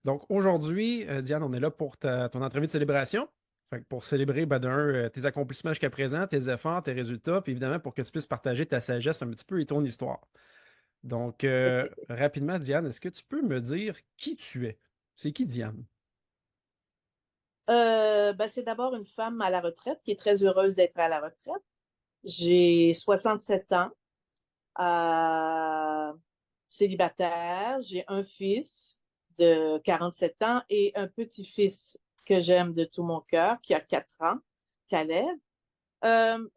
Donc aujourd'hui, Diane, on est là pour ton entrevue de célébration. Fait que pour célébrer, ben, tes accomplissements jusqu'à présent, tes efforts, tes résultats, puis évidemment pour que tu puisses partager ta sagesse un petit peu et ton histoire. Donc, rapidement, Diane, est-ce que tu peux me dire qui tu es? C'est qui Diane? C'est d'abord une femme à la retraite qui est très heureuse d'être à la retraite. J'ai 67 ans, euh, célibataire. J'ai un fils de 47 ans et un petit-fils que j'aime de tout mon cœur qui a 4 ans, Caleb. Euh,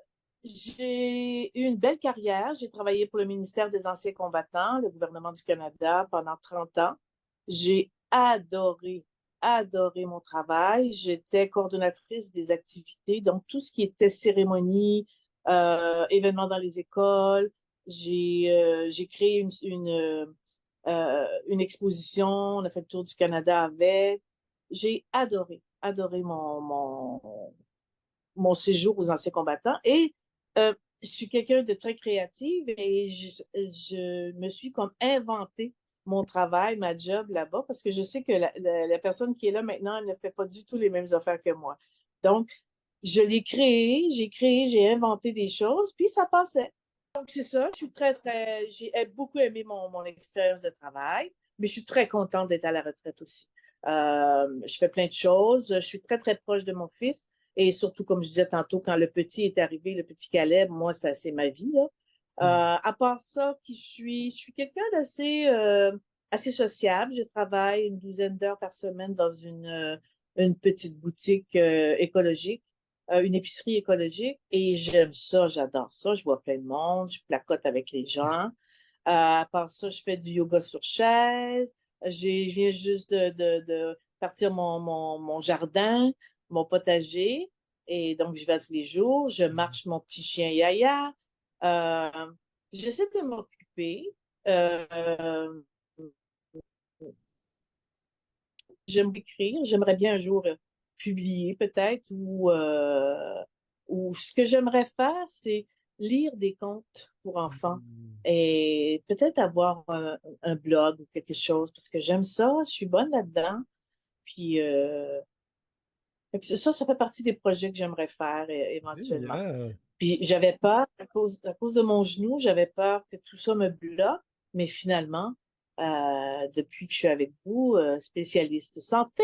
j'ai eu une belle carrière. J'ai travaillé pour le ministère des Anciens combattants, le gouvernement du Canada, pendant 30 ans. J'ai adoré mon travail. J'étais coordonnatrice des activités, donc tout ce qui était cérémonie, événements dans les écoles. J'ai créé une exposition. On a fait le tour du Canada avec. J'ai adoré mon séjour aux anciens combattants. Et je suis quelqu'un de très créative et je me suis comme inventé mon travail, ma job là-bas, parce que je sais que la personne qui est là maintenant, elle ne fait pas du tout les mêmes affaires que moi. Donc, je l'ai créé, j'ai inventé des choses, puis ça passait. Donc, c'est ça, je suis j'ai beaucoup aimé mon expérience de travail, mais je suis très contente d'être à la retraite aussi. Je fais plein de choses, je suis très proche de mon fils, et surtout, comme je disais tantôt, quand le petit est arrivé, le petit Caleb, moi, ça, c'est ma vie, là. Hmm. À part ça, je suis quelqu'un assez sociable. Je travaille une douzaine d'heures par semaine dans une petite boutique écologique, une épicerie écologique, et j'aime ça, j'adore ça. Je vois plein de monde, je placote avec les gens. À part ça, je fais du yoga sur chaise. Je viens juste de partir mon jardin, mon potager. Et donc, je vais tous les jours. Je marche mon petit chien Yaya. Euh, J'essaie de m'occuper. Euh, J'aime écrire. J'aimerais bien un jour publier peut-être ou ce que j'aimerais faire, c'est lire des contes pour enfants Hmm. et peut-être avoir un blog ou quelque chose parce que j'aime ça. Je suis bonne là-dedans. Puis fait que ça fait partie des projets que j'aimerais faire éventuellement. Génial. Puis j'avais peur, à cause de mon genou, j'avais peur que tout ça me bloque, mais finalement, depuis que je suis avec vous, spécialiste santé,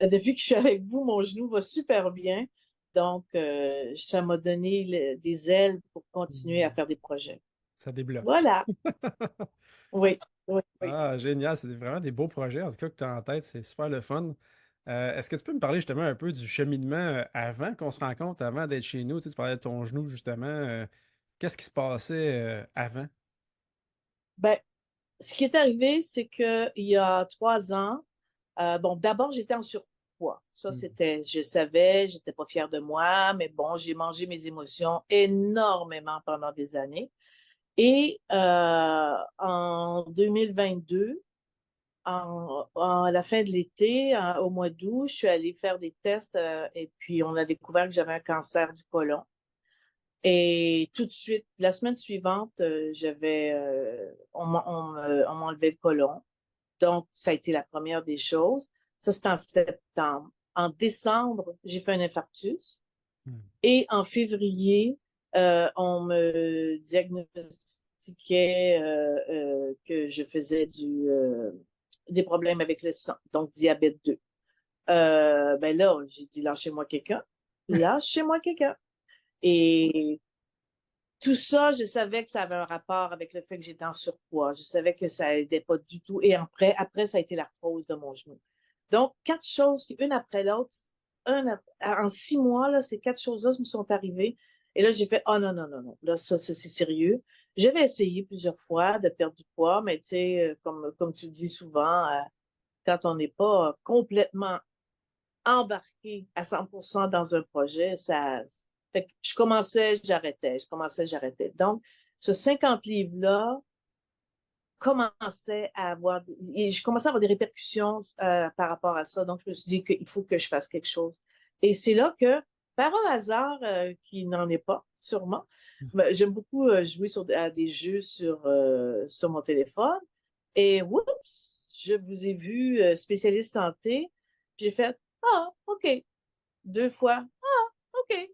depuis que je suis avec vous, mon genou va super bien. Donc, ça m'a donné des ailes pour continuer à Hmm. faire des projets. Ça débloque. Voilà. Oui, oui, oui. Ah, génial. C'est vraiment des beaux projets, en tout cas, que tu as en tête. C'est super le fun. Est-ce que tu peux me parler justement un peu du cheminement avant qu'on se rencontre, avant d'être chez nous? Tu sais, tu parlais de ton genou, justement. Qu'est-ce qui se passait avant? Ben, ce qui est arrivé, c'est que il y a 3 ans, bon, d'abord, j'étais en surpoids. Ça, Hmm. je savais, j'étais pas fière de moi, mais bon, j'ai mangé mes émotions énormément pendant des années. Et en 2022, à la fin de l'été, au mois d'août, je suis allée faire des tests et puis on a découvert que j'avais un cancer du côlon. Et tout de suite, la semaine suivante, on m'a enlevé le côlon. Donc, ça a été la première des choses. Ça, c'était en septembre. En décembre, j'ai fait un infarctus. Hmm. Et en février, on me diagnostiquait que je faisais des problèmes avec le sang, donc diabète 2. Ben là, j'ai dit, lâchez-moi quelqu'un. Lâchez-moi quelqu'un. Et tout ça, je savais que ça avait un rapport avec le fait que j'étais en surpoids. Je savais que ça aidait pas du tout. Et après, ça a été l'arthrose de mon genou. Donc, quatre choses, une après l'autre, en 6 mois, là, ces quatre choses-là me sont arrivées. Et là, j'ai fait, oh non, non, non, non. Là, ça, c'est sérieux. J'avais essayé plusieurs fois de perdre du poids, mais tu sais, comme tu le dis souvent, quand on n'est pas complètement embarqué à 100% dans un projet, fait que je commençais, j'arrêtais. Donc, ce 50 livres-là commençait à avoir, et je commençais à avoir des répercussions par rapport à ça. Donc, je me suis dit qu'il faut que je fasse quelque chose. Et c'est là que, par un hasard qui n'en est pas, sûrement, ben, j'aime beaucoup jouer à des jeux sur mon téléphone. Et oups, je vous ai vu spécialiste santé. J'ai fait, ah, OK. 2 fois, OK. Puis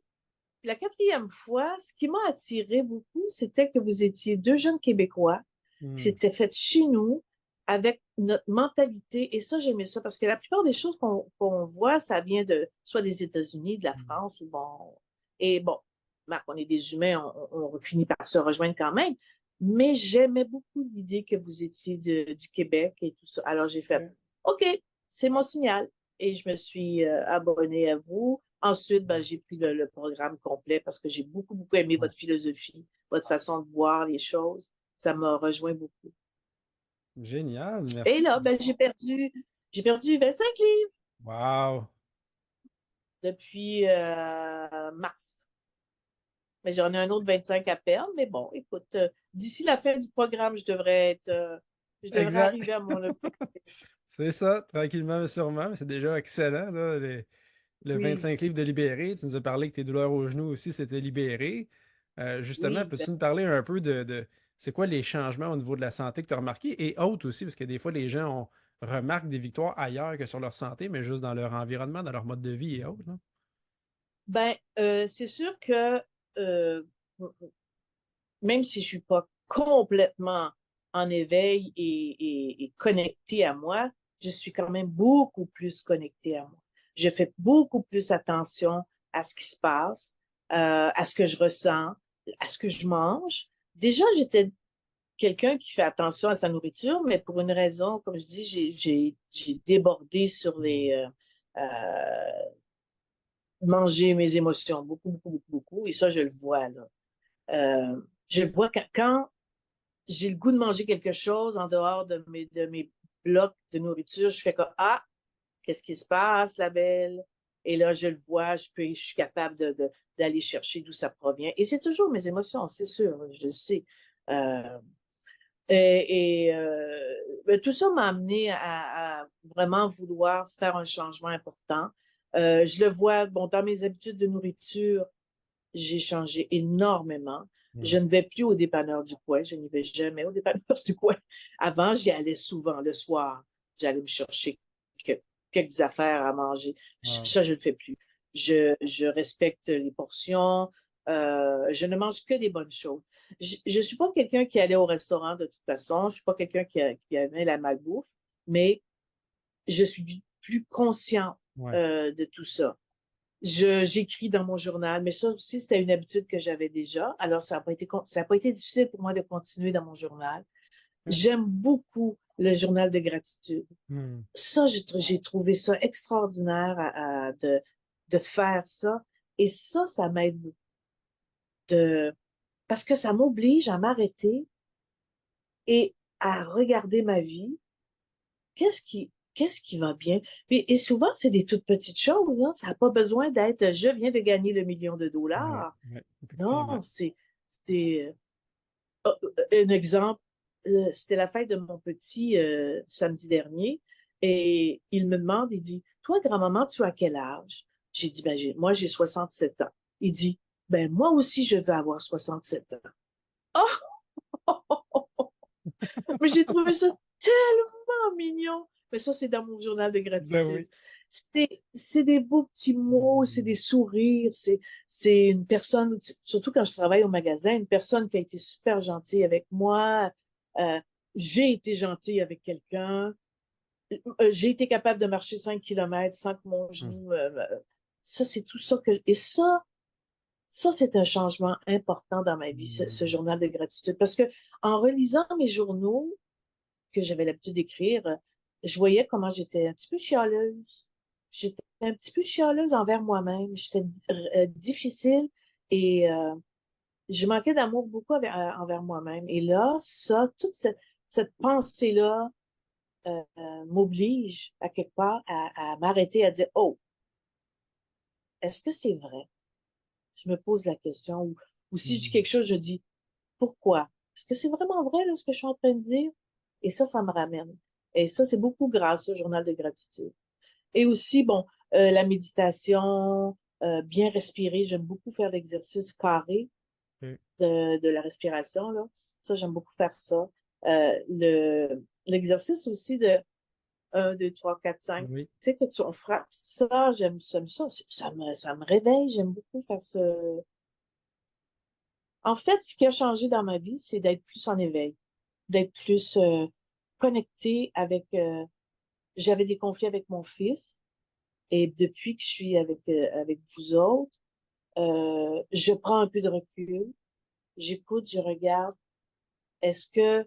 la 4e fois, ce qui m'a attiré beaucoup, c'était que vous étiez 2 jeunes Québécois qui Hmm. s'étaient fait chez nous avec notre mentalité. Et ça, j'aimais ça parce que la plupart des choses qu'on voit, ça vient de soit des États-Unis, de la Hmm. France ou bon. Et bon, Marc, on est des humains, on finit par se rejoindre quand même. Mais j'aimais beaucoup l'idée que vous étiez du Québec et tout ça. Alors j'ai fait, Ok. OK, c'est mon signal. Et je me suis abonnée à vous. Ensuite, ben, j'ai pris le programme complet parce que j'ai beaucoup, beaucoup aimé Ouais. votre philosophie, votre façon de voir les choses. Ça m'a rejoint beaucoup. Génial, Et merci. là, ben, j'ai perdu 25 livres Wow. depuis mars. Mais j'en ai un autre 25 à perdre. Mais bon, écoute, d'ici la fin du programme, je devrais Exact. arriver à mon objectif. C'est ça, tranquillement mais sûrement, mais c'est déjà excellent, là, le Oui, 25 livres de libéré. Tu nous as parlé que tes douleurs aux genoux aussi s'étaient libérées. Justement, oui. peux-tu nous parler un peu de c'est quoi les changements au niveau de la santé que tu as remarqués et autres aussi, parce que des fois, les gens remarquent des victoires ailleurs que sur leur santé, mais juste dans leur environnement, dans leur mode de vie et autres, non? Ben, c'est sûr que euh, même si je suis pas complètement en éveil et connectée à moi, je suis quand même beaucoup plus connectée à moi. Je fais beaucoup plus attention à ce qui se passe, à ce que je ressens, à ce que je mange. Déjà, j'étais quelqu'un qui fait attention à sa nourriture, mais pour une raison, comme je dis, j'ai débordé sur Hmm. manger mes émotions, beaucoup, beaucoup, beaucoup, beaucoup, et ça, je le vois, là. Je vois quand j'ai le goût de manger quelque chose en dehors de mes blocs de nourriture, je fais comme, ah, qu'est-ce qui se passe, la belle? Et là, je le vois, je suis capable d'aller chercher d'où ça provient. Et c'est toujours mes émotions, c'est sûr, je le sais. Euh, ben, tout ça m'a amené à vraiment vouloir faire un changement important. Je le vois, bon, dans mes habitudes de nourriture, j'ai changé énormément. Je Hmm. ne vais plus au dépanneur du coin. Je n'y vais jamais au dépanneur du coin. Avant, j'y allais souvent le soir. J'allais me chercher quelques affaires à manger. Wow. Ça, je ne le fais plus. Je respecte les portions. Je ne mange que des bonnes choses. Je suis pas quelqu'un qui allait au restaurant de toute façon. Je suis pas quelqu'un qui aimait la malbouffe, mais je suis plus consciente Ouais. de tout ça. J'écris dans mon journal, mais ça aussi, c'était une habitude que j'avais déjà. Alors, ça a pas été difficile pour moi de continuer dans mon journal. Ok. J'aime beaucoup le journal de gratitude. Hmm. Ça, j'ai trouvé ça extraordinaire de faire ça. Et ça m'aide beaucoup. Parce que ça m'oblige à m'arrêter et à regarder ma vie. Qu'est-ce qui va bien? Et souvent, c'est des toutes petites choses, hein. Ça n'a pas besoin d'être je viens de gagner le million de Ouais, dollars. ouais, effectivement. Non, c'est un exemple. C'était la fête de mon petit samedi dernier et il me demande, il dit, toi, grand-maman, tu as quel âge? J'ai dit, ben, moi, j'ai 67 ans. Il dit, ben, moi aussi, je veux avoir 67 ans. Oh! Mais j'ai trouvé ça tellement mignon. Mais ça, c'est dans mon journal de Ben gratitude. oui. C'est des beaux petits mots, c'est des sourires, c'est une personne, surtout quand je travaille au magasin, une personne qui a été super gentille avec moi. Euh, j'ai été gentille avec quelqu'un. J'ai été capable de marcher 5 kilomètres sans que mon Hmm. genou... ça, c'est tout ça que... Et ça, c'est un changement important dans ma vie, ce Hmm. journal de gratitude. Parce que en relisant mes journaux, que j'avais l'habitude d'écrire, je voyais comment j'étais un petit peu chialeuse. J'étais un petit peu chialeuse envers moi-même. J'étais difficile et je manquais d'amour beaucoup envers moi-même. Et là, ça, toute cette pensée-là m'oblige à quelque part à m'arrêter, à dire, oh, est-ce que c'est vrai? Je me pose la question. Ou si je dis Hmm. quelque chose, je dis, pourquoi? Est-ce que c'est vraiment vrai là, ce que je suis en train de dire? Et ça me ramène. Et ça, c'est beaucoup grâce au journal de gratitude. Et aussi, bon, la méditation, bien respirer. J'aime beaucoup faire l'exercice carré Ok. de la respiration, là. Ça, j'aime beaucoup faire ça. L'exercice aussi 1, 2, 3, 4, 5. Tu Oui. sais, on frappe. Ça, j'aime ça. Ça me réveille. J'aime beaucoup faire ça. En fait, ce qui a changé dans ma vie, c'est d'être plus en éveil, d'être plus connectée avec. J'avais des conflits avec mon fils et depuis que je suis avec vous autres, je prends un peu de recul, j'écoute, je regarde. Est-ce que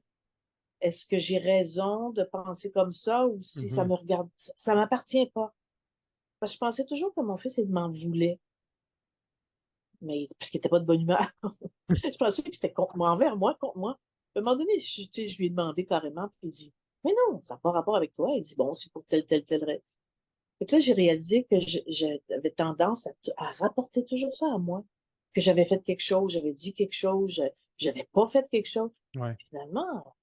est-ce que j'ai raison de penser comme ça ou si ça Mhm. me regarde, ça m'appartient pas. Parce que je pensais toujours que mon fils, il m'en voulait, mais parce qu'il était pas de bonne humeur. Je pensais que c'était contre moi, envers moi, contre moi. À un moment donné, tu sais, je lui ai demandé carrément, puis il dit, mais non, ça n'a pas rapport avec toi. Il dit, bon, c'est pour telle raison. Et puis là, j'ai réalisé que j'avais tendance à rapporter toujours ça à moi, que j'avais fait quelque chose, j'avais dit quelque chose, j'avais pas fait quelque chose. Ouais. Finalement,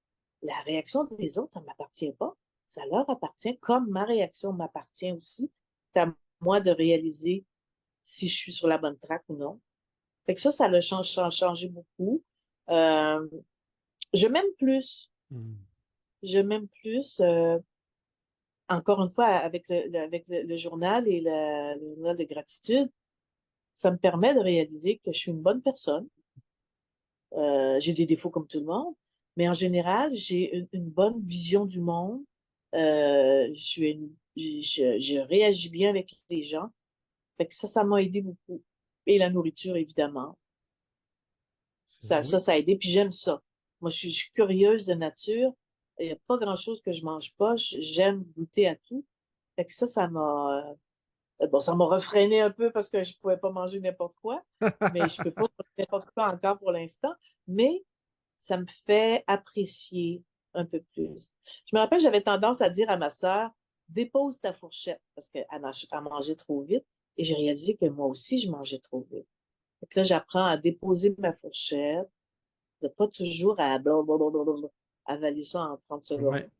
la réaction des autres, ça ne m'appartient pas. Ça leur appartient, comme ma réaction m'appartient aussi. C'est à moi de réaliser si je suis sur la bonne track ou non. Fait que ça l'a changé beaucoup. Euh, je m'aime plus. Mhm. Je m'aime plus. Encore une fois, avec le journal et le journal de gratitude, ça me permet de réaliser que je suis une bonne personne. J'ai des défauts comme tout le monde, mais en général, j'ai une bonne vision du monde. Je réagis bien avec les gens. Fait que ça m'a aidé beaucoup. Et la nourriture, évidemment. Oui. Ça a aidé. Puis j'aime ça. Moi, je suis curieuse de nature. Il n'y a pas grand-chose que je mange pas. J'aime goûter à tout. Fait que bon, ça m'a refréné un peu parce que je pouvais pas manger n'importe quoi. Mais je peux pas manger n'importe quoi encore pour l'instant. Mais ça me fait apprécier un peu plus. Je me rappelle, j'avais tendance à dire à ma sœur, dépose ta fourchette parce qu'elle mangeait trop vite. Et j'ai réalisé que moi aussi, je mangeais trop vite. Donc là, j'apprends à déposer ma fourchette, de pas toujours à blablabla, avaler ça en 30 Ouais. secondes.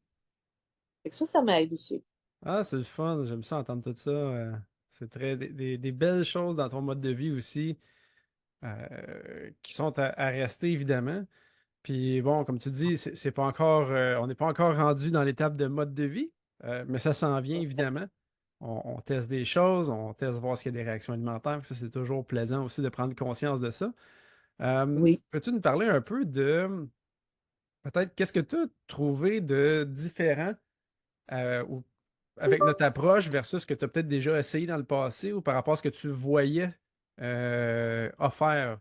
Fait que ça m'aide aussi. Ah, c'est le fun. J'aime ça entendre tout ça. C'est des belles choses dans ton mode de vie aussi, qui sont à rester évidemment. Puis bon, comme tu dis, c'est pas encore, on n'est pas encore rendu dans l'étape de mode de vie, mais ça s'en vient évidemment. On teste des choses, on teste voir s'il y a des réactions alimentaires. Ça, c'est toujours plaisant aussi de prendre conscience de ça. Oui. Peux-tu nous parler un peu de peut-être qu'est-ce que tu as trouvé de différent ou avec notre approche versus ce que tu as peut-être déjà essayé dans le passé ou par rapport à ce que tu voyais offert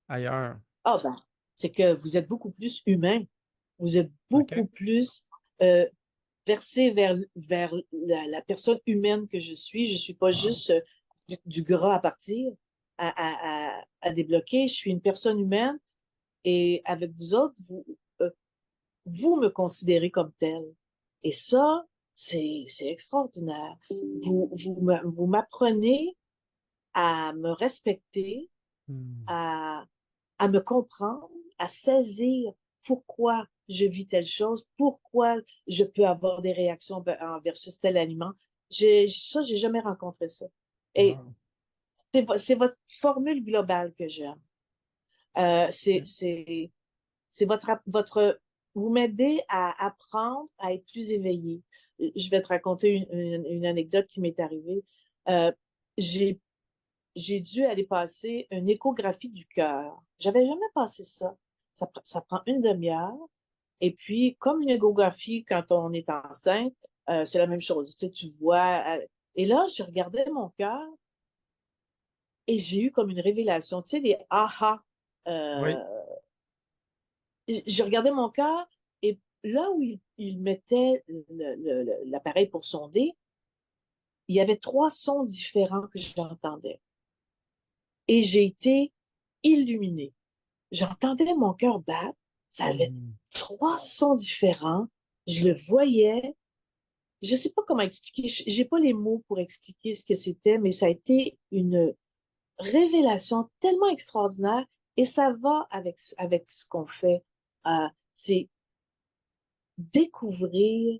ailleurs? Ah ben, c'est que vous êtes beaucoup plus humain. Vous êtes beaucoup OK? plus versé vers la personne humaine que je suis. Je suis pas Wow. juste du gras à partir, à débloquer. Je suis une personne humaine et avec vous autres, vous me considérez comme tel. Et ça, c'est extraordinaire. Vous m'apprenez à me respecter, Hmm. à, à me comprendre, à saisir pourquoi je vis telle chose, pourquoi je peux avoir des réactions versus tel aliment. J'ai jamais rencontré ça. Et Wow. c'est votre formule globale que j'aime. Euh, c'est, OK. c'est, c'est vous m'aidez à apprendre à être plus éveillé. Je vais te raconter une anecdote qui m'est arrivée. Euh, j'ai, j'ai dû aller passer une échographie du cœur. J'avais jamais passé ça. Ça prend une demi-heure. Et puis, comme une échographie quand on est enceinte, c'est la même chose. Tu sais, tu vois. Et là, je regardais mon cœur et j'ai eu comme une révélation. Tu sais, les aha. Oui. Euh, je regardais mon cœur et là où il mettait l'appareil pour sonder, il y avait trois sons différents que j'entendais. Et j'ai été illuminée. J'entendais mon cœur battre. Ça avait Hmm. trois sons différents. Je le voyais. Je sais pas comment expliquer. J'ai pas les mots pour expliquer ce que c'était, mais ça a été une révélation tellement extraordinaire et ça va avec ce qu'on fait. C'est découvrir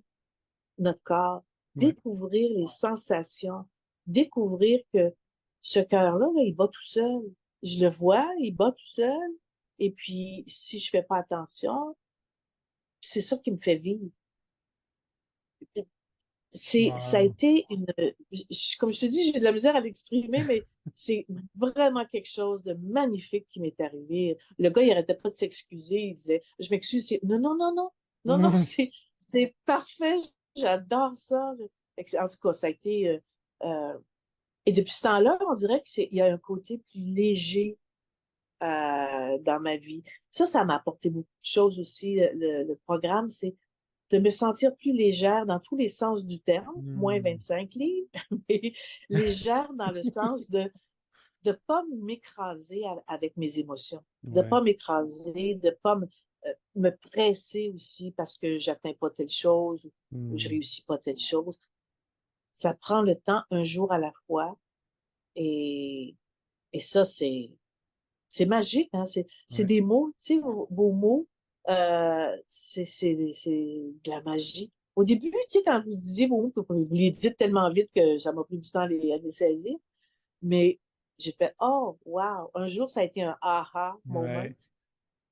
notre corps, Ouais. découvrir les sensations, découvrir que ce cœur-là, là, il bat tout seul. Je le vois, il bat tout seul. Et puis, si je fais pas attention, c'est ça qui me fait vivre. ça a Wow. été comme je te dis, j'ai de la misère à l'exprimer, mais c'est vraiment quelque chose de magnifique qui m'est arrivé. Le gars, il arrêtait pas de s'excuser. Il disait, je m'excuse. Non, non, non, non, non, non, c'est parfait. J'adore ça. En tout cas, ça a été, et depuis ce temps-là, on dirait il y a un côté plus léger dans ma vie. Ça m'a apporté beaucoup de choses aussi. Le programme, c'est de me sentir plus légère dans tous les sens du terme, moins Hmm. 25 livres, mais légère dans le sens de ne pas m'écraser avec mes émotions, de ne Ouais. pas m'écraser, de ne pas me presser aussi parce que j'atteins pas telle chose ou je Hmm. réussis pas telle chose. Ça prend le temps un jour à la fois et, et ça, c'est magique, hein? C'est Ouais. des mots, tu sais, vos mots, c'est de la magie. Au début, tu sais, quand vous disiez vos mots, vous les dites tellement vite que ça m'a pris du temps à les saisir, mais j'ai fait, oh, wow! Un jour, ça a été un aha moment. Ouais.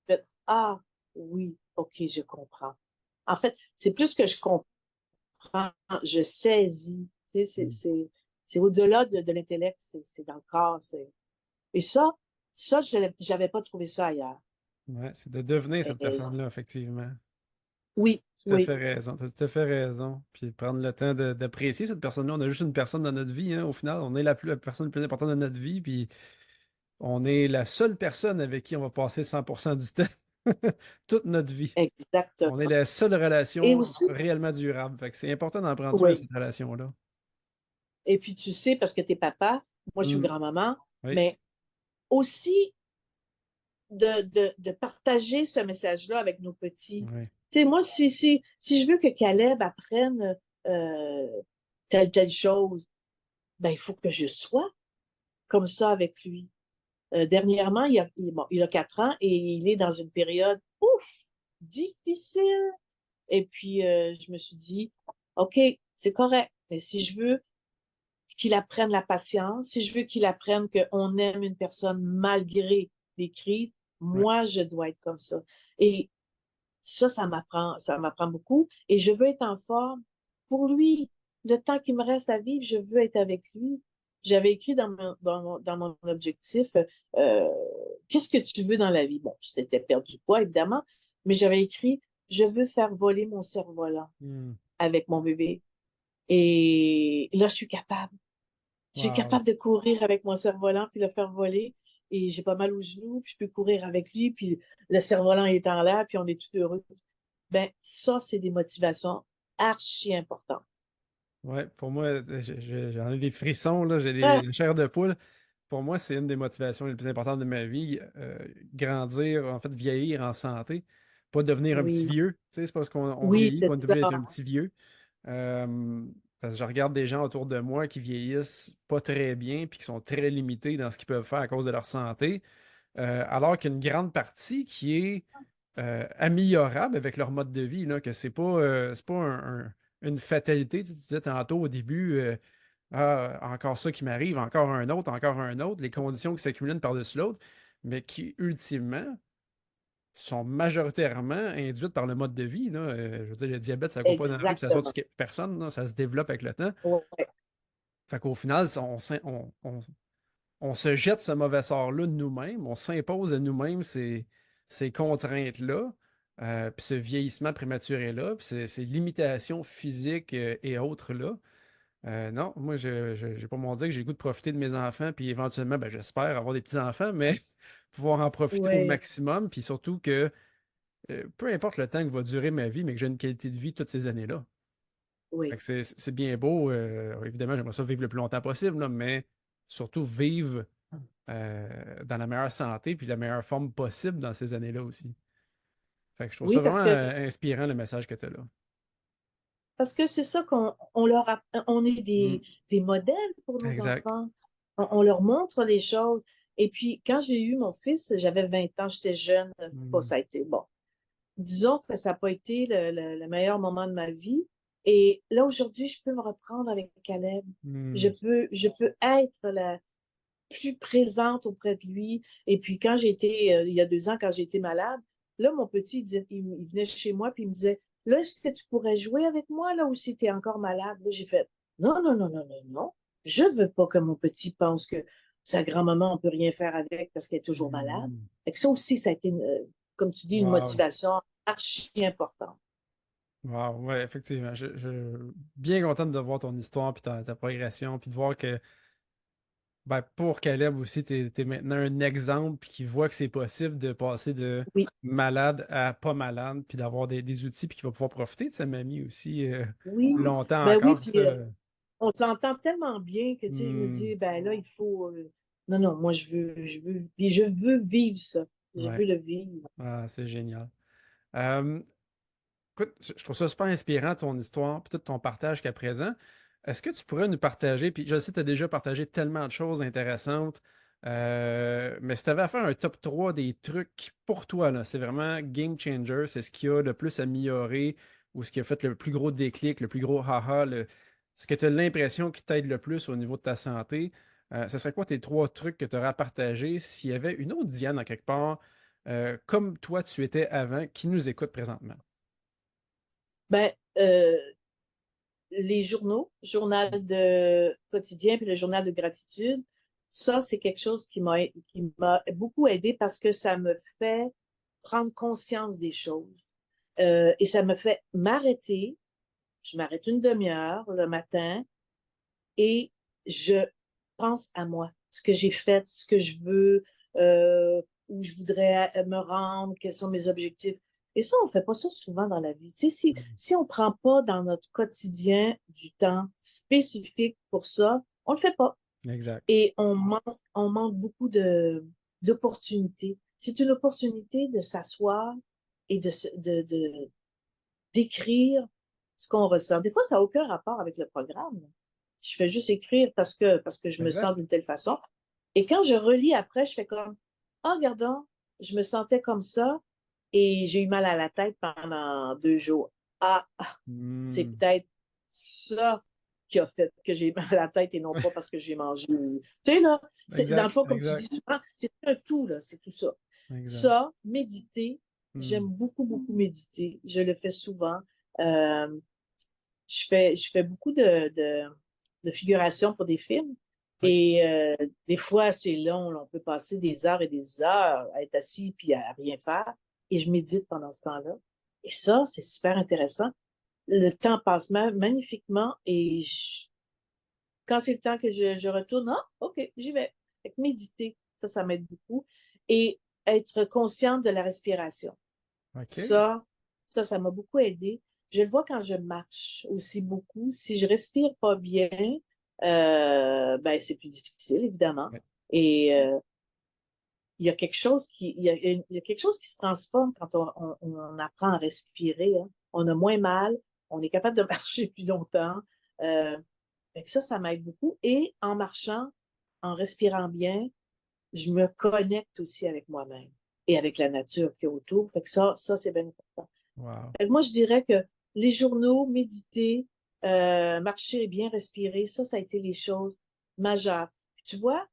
J'ai fait, ah, oui, OK, je comprends. En fait, c'est plus que je comprends, je saisis. Tu sais, Hmm. c'est au-delà de l'intellect, c'est dans le corps. Et ça, j'avais pas trouvé ça ailleurs. Ouais, c'est de devenir cette Et personne-là, effectivement. oui, Tout à oui, fait raison. Tu as tout à fait raison. Puis prendre le temps d'apprécier cette personne-là. On a juste une personne dans notre vie, hein, au final. On est la personne la plus importante de notre vie. Puis on est la seule personne avec qui on va passer 100% du temps toute notre vie. On est exactement. la seule Et relation aussi, réellement durable. Fait que c'est important d'en prendre soin de oui. cette relation-là. Et puis tu sais, parce que t'es papa, moi je suis Hmm. grand-maman, Oui. mais aussi de partager ce message-là avec nos petits. Oui. Tu sais, moi, si je veux que Caleb apprenne telle chose, ben il faut que je sois comme ça avec lui. Dernièrement, il a 4 ans et il est dans une période ouf, difficile. Et puis, je me suis dit, OK, c'est correct, mais si je veux qu'il apprenne la patience, si je veux qu'il apprenne qu'on aime une personne malgré les crises, Ouais. moi, je dois être comme ça. Et ça m'apprend beaucoup. Et je veux être en forme pour lui. Le temps qu'il me reste à vivre, je veux être avec lui. J'avais écrit dans mon objectif, euh, qu'est-ce que tu veux dans la vie? Bon, c'était perdre du poids, évidemment, mais j'avais écrit, je veux faire voler mon cerf-volant Hmm. avec mon bébé. Et là, je suis capable. Je suis Wow. capable de courir avec mon cerf-volant puis le faire voler. Et j'ai pas mal aux genoux, puis je peux courir avec lui, puis le cerf-volant est en l'air, puis on est tout heureux. Ben, ça, c'est des motivations archi importantes. Ouais, pour moi, j'en ai des frissons, là, j'ai Ah, la chair de poule. Pour moi, c'est une des motivations les plus importantes de ma vie. Grandir, en fait, vieillir en santé. Pas devenir un petit oui, vieux. Tu sais, c'est parce qu'on oui, vieillit c'est qu'on est obligé ça. d'être un petit vieux. Parce que je regarde des gens autour de moi qui vieillissent pas très bien puis qui sont très limités dans ce qu'ils peuvent faire à cause de leur santé. Alors qu'il y a une grande partie qui est améliorable avec leur mode de vie, là, que c'est pas une fatalité. Tu sais, tu disais tantôt au début, ah, encore ça qui m'arrive, encore un autre, les conditions qui s'accumulent par-dessus l'autre, mais qui ultimement sont majoritairement induites par le mode de vie, là. Je veux dire, le diabète, ça ne court pas dans la rue, puis ça saute Exactement. sur personne, là, ça se développe avec le temps. Ouais, Fait qu'au final, on se jette ce mauvais sort-là de nous-mêmes, on s'impose à nous-mêmes ces contraintes-là, puis ce vieillissement prématuré-là, puis ces limitations physiques et autres-là. Non, moi, je j'ai pas mon dire que j'ai le goût de profiter de mes enfants, puis éventuellement, ben, j'espère avoir des petits-enfants, mais pouvoir en profiter au ouais, maximum, puis surtout que peu importe le temps que va durer ma vie, mais que j'ai une qualité de vie toutes ces années-là. Fait oui, que c'est bien beau. Évidemment, j'aimerais ça vivre le plus longtemps possible, là, mais surtout vivre dans la meilleure santé puis la meilleure forme possible dans ces années-là aussi. Fait que je trouve ça oui, vraiment inspirant le message que tu as là. parce que c'est ça on est Mm, des modèles pour nos exact. enfants. On leur montre les choses. Et puis, quand j'ai eu mon fils, j'avais 20 ans, j'étais jeune. Bon, Mm, ça a été bon. Disons que ça n'a pas été le meilleur moment de ma vie. Et là, aujourd'hui, je peux me reprendre avec Caleb. mm, Je peux être la plus présente auprès de lui. Et puis, il y a 2 ans, quand j'ai été malade, là, mon petit, il venait chez moi, puis il me disait, là, est-ce que tu pourrais jouer avec moi, là, ou si tu es encore malade? Là, j'ai fait, non, non, non, non, non, non. Je veux pas que mon petit pense que sa grand-maman, on peut rien faire avec parce qu'elle est toujours malade. Hmm. Fait que ça aussi, ça a été, comme tu dis, une Wow. motivation archi importante. Wow. Ouais, effectivement. Bien content de voir ton histoire, puis ta progression, puis de voir que ben, pour Caleb aussi, tu es, maintenant un exemple, puis qui voit que c'est possible de passer de Oui, malade à pas malade, puis d'avoir des outils, puis qui va pouvoir profiter de sa mamie aussi oui, longtemps ben oui, encore. puis Ça. on s'entend tellement bien que, tu sais, je me Hmm. dis, ben là, il faut, non, non, moi, puis je veux vivre ça. Je Ouais. veux le vivre. Ah, c'est génial. Euh, Écoute, je trouve ça super inspirant ton histoire, puis tout ton partage jusqu'à présent. Est-ce que tu pourrais nous partager, puis je sais que tu as déjà partagé tellement de choses intéressantes, mais si tu avais à faire un top 3 des trucs pour toi, là, c'est vraiment game changer, c'est ce qui a le plus amélioré ou ce qui a fait le plus gros déclic, le plus gros haha, ce que tu as l'impression qui t'aide le plus au niveau de ta santé, ce serait quoi tes trois trucs que tu aurais à partager s'il y avait une autre Diane en quelque part, comme toi tu étais avant, qui nous écoute présentement? Ben, les journaux, journal de quotidien puis le journal de gratitude, ça, c'est quelque chose qui m'a beaucoup aidé parce que ça me fait prendre conscience des choses. Et ça me fait m'arrêter. Je m'arrête une demi-heure le matin et je pense à moi, ce que j'ai fait, ce que je veux, où je voudrais me rendre, quels sont mes objectifs. Et ça, on fait pas ça souvent dans la vie. Tu sais, si on prend pas dans notre quotidien du temps spécifique pour ça, on le fait pas. Exact. Et on manque beaucoup d'opportunités. C'est une opportunité de s'asseoir et d'écrire ce qu'on ressent. Des fois, ça n'a aucun rapport avec le programme. Je fais juste écrire parce que je me sens Exact. d'une telle façon. Et quand je relis après, je fais comme, oh, regardons, je me sentais comme ça et j'ai eu mal à la tête pendant 2 jours. Ah, c'est Hmm. peut-être ça qui a fait que j'ai mal à la tête et non pas parce que j'ai mangé. Tu sais, là, dans le Exact, fond, comme tu dis exact, souvent, c'est un tout, là, c'est tout ça. exact. Ça, méditer, Hmm. j'aime beaucoup, beaucoup méditer. Je le fais souvent. Euh, je fais beaucoup de figuration pour des films. Oui, Et des fois, c'est long. Là, on peut passer des heures et des heures à être assis puis à rien faire. Et je médite pendant ce temps-là. Et ça, c'est super intéressant. Le temps passe magnifiquement et quand c'est le temps que je retourne, ah, OK, j'y vais. Fait que méditer, ça m'aide beaucoup. Et être consciente de la respiration. OK. Ça, ça m'a beaucoup aidé. Je le vois quand je marche aussi beaucoup. Si je respire pas bien, ben c'est plus difficile, évidemment. Ouais. Et il y a quelque chose qui se transforme quand on apprend à respirer, hein. On a moins mal, on est capable de marcher plus longtemps. Euh, fait que ça m'aide beaucoup. Et en marchant, en respirant bien, je me connecte aussi avec moi-même et avec la nature qui est autour. Fait que ça c'est bien important. Wow. Fait que moi, je dirais que les journaux, méditer, marcher et bien respirer, ça a été les choses majeures. Puis tu vois,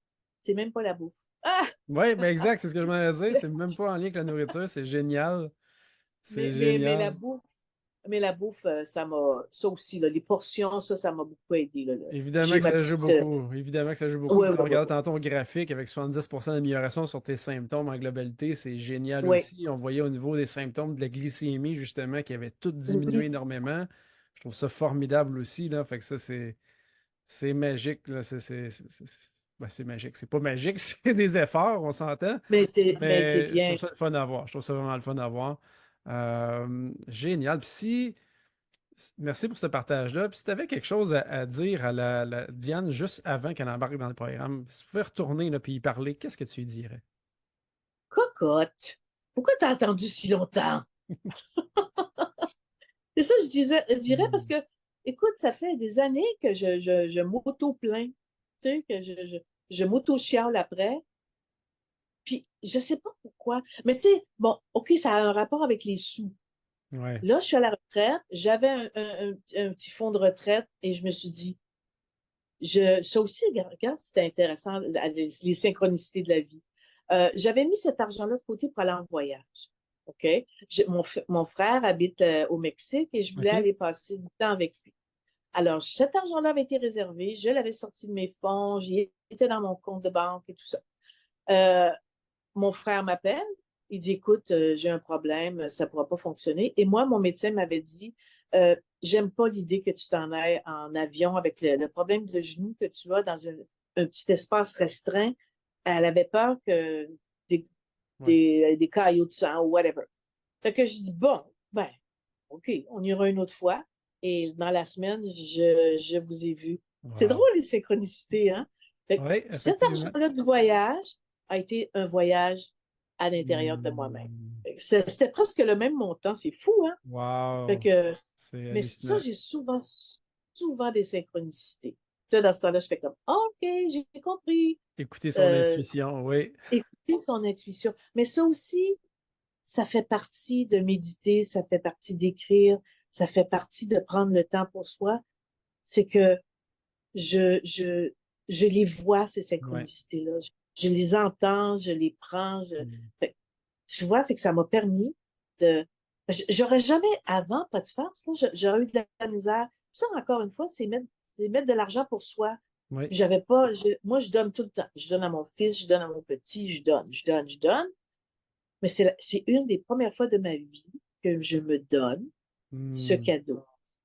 c'est même pas la bouffe. Ah! Oui, ben exact, c'est ce que je m'en allais dire. C'est même pas en lien avec la nourriture, c'est génial. C'est Mais génial. la bouffe, ça aussi, là, les portions, ça m'a beaucoup aidé, là. Évidemment J'ai que ma ça joue petite, beaucoup. Évidemment que ça joue beaucoup. ouais, Puis tu ouais, ouais, regardes tantôt au graphique avec 70% d'amélioration sur tes symptômes en globalité, c'est génial ouais. aussi. On voyait au niveau des symptômes de la glycémie, justement, qui avait tout diminué Oui, énormément. Je trouve ça formidable aussi, là. Fait que ça, c'est magique, là. Ben, c'est magique. C'est pas magique, c'est des efforts, on s'entend. mais c'est Mais je trouve bien. ça le fun à voir. Je trouve ça vraiment le fun à voir. Génial. Puis si. Merci pour ce partage-là. Puis si tu avais quelque chose à dire à la Diane juste avant qu'elle embarque dans le programme, si tu pouvais retourner là, puis y parler, qu'est-ce que tu lui dirais? Cocotte, pourquoi t'as attendu si longtemps? C'est ça, je dirais parce Hmm. que, écoute, ça fait des années que je m'auto-plains, tu sais, que je m'auto-chiale après. Puis, je sais pas pourquoi. Mais tu sais, bon, OK, ça a un rapport avec les sous. Ouais. Là, je suis à la retraite, j'avais un petit fonds de retraite et je me suis dit, ça aussi, regarde, c'était intéressant, les synchronicités de la vie. J'avais mis cet argent-là de côté pour aller en voyage. OK? Mon frère habite au Mexique et je voulais OK. aller passer du temps avec lui. Alors, cet argent-là avait été réservé, je l'avais sorti de mes fonds, j'y étais dans mon compte de banque et tout ça. Euh, Mon frère m'appelle, il dit, écoute, j'ai un problème, ça ne pourra pas fonctionner. Et moi, mon médecin m'avait dit, j'aime pas l'idée que tu t'en ailles en avion avec le problème de genou que tu as dans un petit espace restreint. Elle avait peur que des, Ouais. des caillots de sang ou whatever. Fait que je dis, bon, ben, OK, on ira une autre fois. Et dans la semaine, je vous ai vu. C'est drôle, Wow. les synchronicités, hein? Fait que Oui, cet effectivement. argent-là du voyage a été un voyage à l'intérieur de moi-même. Hmm. C'était presque le même montant. C'est fou, hein? Fait Wow. que, C'est mais ça, hallucinant. j'ai souvent des synchronicités. Là, dans ce temps-là, je fais comme, OK, j'ai compris. Écouter son Euh, intuition, oui. Écouter son intuition. Mais ça aussi, ça fait partie de méditer, ça fait partie d'écrire, ça fait partie de prendre le temps pour soi. C'est que je, je, je les vois, ces Ouais. synchronicités-là. Je les entends, je les prends. Hmm. Fait- tu vois, fait que ça m'a permis de... J'aurais jamais, avant, pas de farce, là, j'aurais eu de la misère. Ça, encore une fois, c'est mettre de l'argent pour soi. Oui. J'avais pas, moi, je donne tout le temps. Je donne à mon fils, je donne à mon petit, je donne. Mais c'est une des premières fois de ma vie que je me donne ce Hmm. cadeau.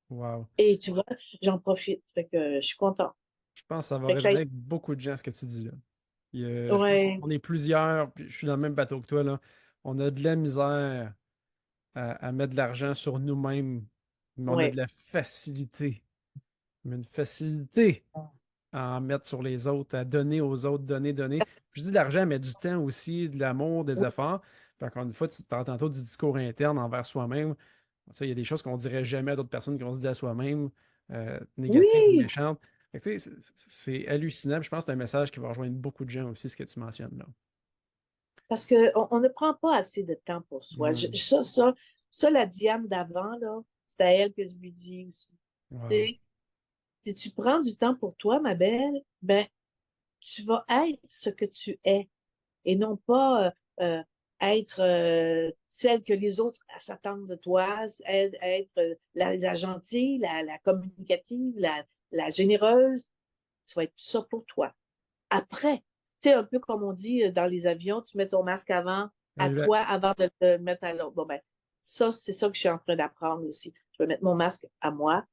Wow. Et tu vois, j'en profite. Fait que je suis contente. Je pense que ça va Fait que ça, résonner avec beaucoup de gens, ce que tu dis là. Je pense ouais, qu'on est plusieurs, puis je suis dans le même bateau que toi, là. On a de la misère à mettre de l'argent sur nous-mêmes, mais on a de ouais. la facilité. Mais une facilité à en mettre sur les autres, à donner aux autres, donner, donner. Je dis de l'argent, mais du temps aussi, de l'amour, des Oui, efforts. Puis encore une fois, tu te parles tantôt du discours interne envers soi-même. Tu sais, il y a des choses qu'on dirait jamais à d'autres personnes qu'on se dit à soi-même, négatives ou oui, méchantes. Fait que, tu sais, c'est hallucinant. Puis je pense que c'est un message qui va rejoindre beaucoup de gens aussi, ce que tu mentionnes là. parce qu'on ne prend pas assez de temps pour soi. Hmm. Ça, la Diane d'avant, là, c'est à elle que je lui dis aussi. Tu Wow. sais, si tu prends du temps pour toi, ma belle, ben, tu vas être ce que tu es et non pas être celle que les autres s'attendent de toi, être la gentille, la communicative, la généreuse. Tu vas être ça pour toi. Après, tu sais, un peu comme on dit dans les avions, tu mets ton masque à Exact. toi avant de te mettre à l'autre. Bon, ben, ça, c'est ça que je suis en train d'apprendre aussi. Je vais mettre mon masque à moi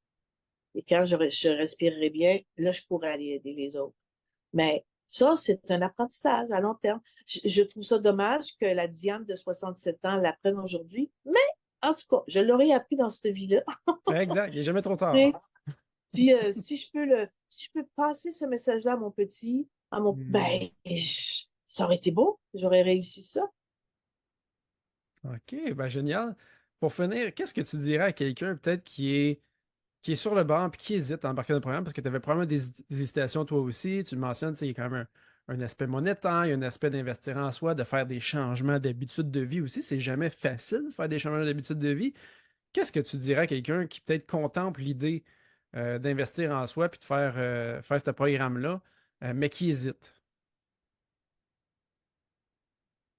et quand je respirerai bien, là, je pourrai aller aider les autres. Mais ça, c'est un apprentissage à long terme. Je trouve ça dommage que la Diane de 67 ans l'apprenne aujourd'hui, mais en tout cas, je l'aurais appris dans cette vie-là. Exact. Il n'est jamais trop Mais tard. si je peux passer ce message-là à mon petit, Hmm. ça aurait été beau. J'aurais réussi ça. OK, ben génial. Pour finir, qu'est-ce que tu dirais à quelqu'un peut-être qui est sur le banc puis qui hésite à embarquer dans le programme parce que tu avais probablement des hésitations toi aussi. Tu le mentionnes, tu sais, il y a quand même un aspect monétaire, il y a un aspect d'investir en soi, de faire des changements d'habitude de vie aussi. C'est jamais facile de faire des changements d'habitude de vie. Qu'est-ce que tu dirais à quelqu'un qui peut-être contemple l'idée d'investir en soi puis de faire ce programme-là, mais qui hésite?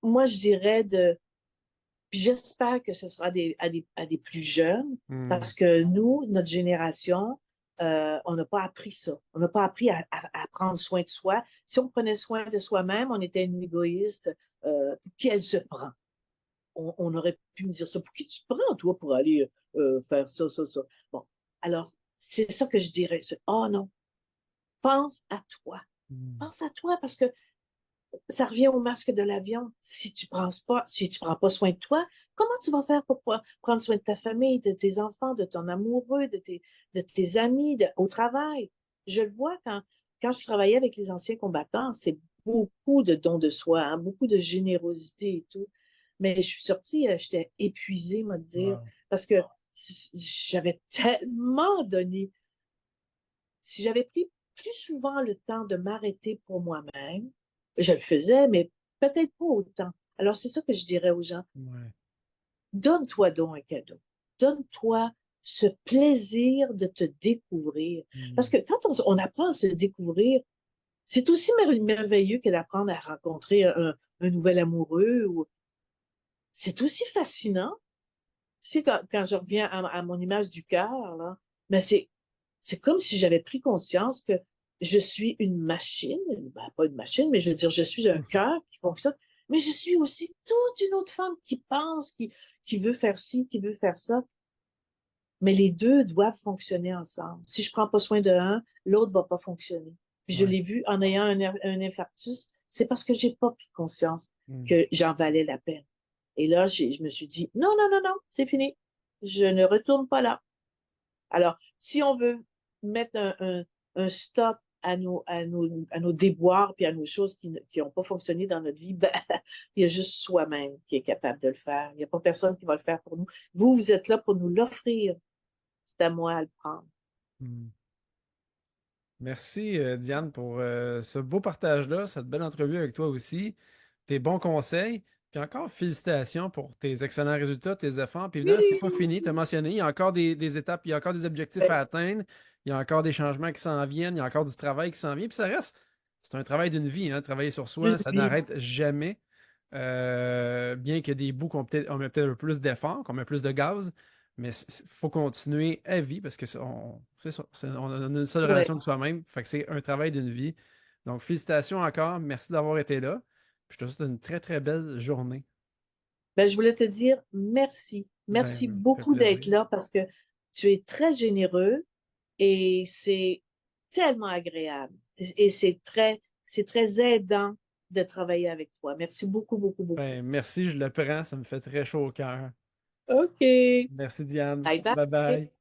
Moi, je dirais puis j'espère que ce sera à des plus jeunes, Hmm. parce que nous, notre génération, on n'a pas appris ça. On n'a pas appris à prendre soin de soi. Si on prenait soin de soi-même, on était une égoïste. Pour qui elle se prend? On aurait pu me dire ça. Pour qui tu te prends, toi, pour aller faire ça, ça, ça? Bon, alors, c'est ça que je dirais. Oh non, pense à toi. Hmm. Pense à toi, parce que ça revient au masque de l'avion. Si tu prends pas soin de toi, comment tu vas faire pour prendre soin de ta famille, de tes enfants, de ton amoureux, de tes amis, au travail? Je le vois quand je travaillais avec les anciens combattants, c'est beaucoup de dons de soi, hein, beaucoup de générosité et tout. Mais je suis sortie, j'étais épuisée, moi, de dire, Wow. parce que j'avais tellement donné. Si j'avais pris plus souvent le temps de m'arrêter pour moi-même, je le faisais, mais peut-être pas autant. Alors, c'est ça que je dirais aux gens. Ouais. Donne-toi donc un cadeau. Donne-toi ce plaisir de te découvrir. Parce Hmm. que quand on apprend à se découvrir, c'est aussi merveilleux que d'apprendre à rencontrer un nouvel amoureux. c'est aussi fascinant. Tu sais, quand je reviens à mon image du cœur, là, mais c'est comme si j'avais pris conscience que je suis une machine, ben, pas une machine, mais je veux dire, je suis un cœur qui fonctionne, mais je suis aussi toute une autre femme qui pense, qui veut faire ci, qui veut faire ça. Mais les deux doivent fonctionner ensemble. Si je prends pas soin de un, l'autre va pas fonctionner. Puis je Ouais. l'ai vu en ayant un infarctus, c'est parce que j'ai pas pris conscience Mm. que j'en valais la peine. Et là, je me suis dit, non, non, non, non, c'est fini. Je ne retourne pas là. Alors, si on veut mettre un stop à nos déboires puis à nos choses qui n'ont pas fonctionné dans notre vie, ben, il y a juste soi-même qui est capable de le faire. Il n'y a pas personne qui va le faire pour nous. Vous, vous êtes là pour nous l'offrir. C'est à moi à le prendre. Mm. Merci, Diane, pour ce beau partage-là, cette belle entrevue avec toi aussi, tes bons conseils. Puis encore, félicitations pour tes excellents résultats, tes efforts. Puis évidemment, c'est pas fini. Tu as mentionné, il y a encore des étapes, il y a encore des objectifs Ben, à atteindre, il y a encore des changements qui s'en viennent, il y a encore du travail qui s'en vient. Puis ça reste, c'est un travail d'une vie, hein. Travailler sur soi, d'une ça vie. n'arrête jamais. Bien qu'il y ait des bouts on met peut-être un peu plus d'efforts, qu'on met plus de gaz, mais il faut continuer à vie parce que c'est ça, on a une seule Ouais. relation de soi-même. Fait que c'est un travail d'une vie. Donc, félicitations encore. Merci d'avoir été là. Puis je te souhaite une très, très belle journée. Ben, je voulais te dire merci. Merci Ben, ça fait beaucoup d'être plaisir. là parce que tu es très généreux et c'est tellement agréable. Et c'est très aidant de travailler avec toi. Merci beaucoup, beaucoup, beaucoup. Ben, merci, je le prends. Ça me fait très chaud au cœur. OK. Merci, Diane. Bye Bye bye. bye.